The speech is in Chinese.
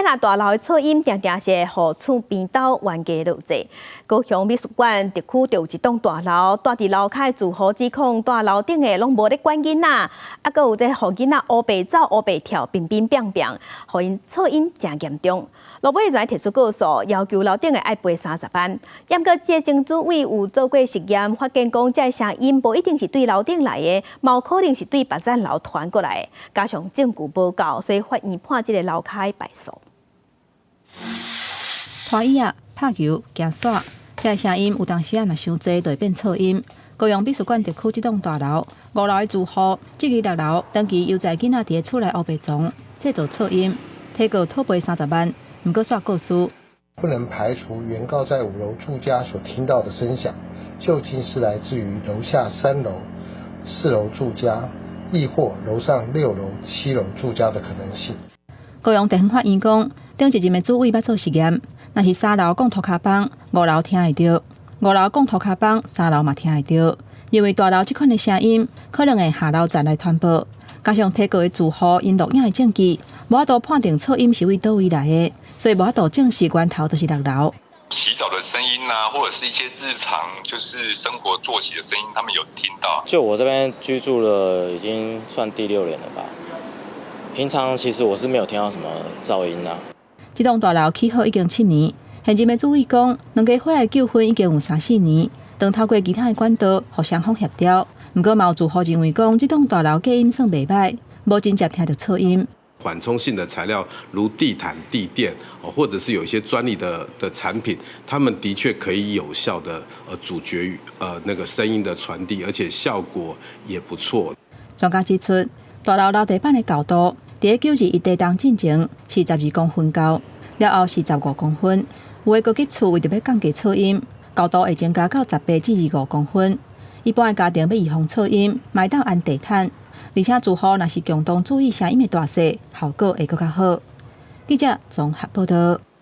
今仔大楼的噪音常常是互厝边斗冤家路济。高雄美术馆特区就有一栋大楼，住伫楼骹住户指控大楼顶的拢无咧管囡仔，啊，搁有这互囡仔乌白走、乌白跳、乒乒乓乓，互因噪音真严重。路尾就提出告诉，要求楼顶的爱赔30万。验过这政主委有做过实验，发现讲这声音无一定是对楼顶来的，嘛有可能是对别层楼传过来的。加上证据无够，所以法院判这个楼骹败诉。拖椅啊、拍球、行耍，这声音有当时啊，若伤济就会变噪音。高雄美术馆特区这栋大楼5楼的住户，即日6楼登记有在囡仔伫厝内乌白撞，制造噪音，提告讨赔30万。不过煞告诉，不能排除原告在5楼住家所听到的声响，究竟是来自于楼下3楼、4楼住家，亦或楼上6楼、7楼住家的可能性。高雄地方法院讲，顶一任的主委捌做实验，若是3楼讲涂骹棒，5楼听会到；5楼讲涂骹棒，3楼嘛听会到。因为大楼这款的声音，可能会下楼层来传播。加上提告的住户因录影的证据，无法度判定噪音是为倒位来的，所以无法度证实源头就是6楼。洗澡的声音啊，或者是一些日常就是生活作息的声音，他们有听到。就我这边居住了，已经算第6年了吧。平常其实我是没有听到什么噪音啊。这栋大楼起好已经7年，现任的主委讲，两家伙的纠纷已经有3、4年，当透过其他的管道互双方协调。不过，嘛有住户认为讲，这栋大楼隔音算袂歹，无真正听到噪音。缓冲性的材料，如地毯、地垫，或者是有一些专利的产品，他们的确可以有效的阻绝那个声音的传递，而且效果也不错。专家指出，大楼楼地板的高度，伫91地档进前是12公分高，了后是15公分，有的高级厝为着要降低噪音，高度会增加到18至25公分。一般的家庭要预防噪音，买当安地毯，而且住户若是共同注意声音的大小，效果会更较好。记者综合报道。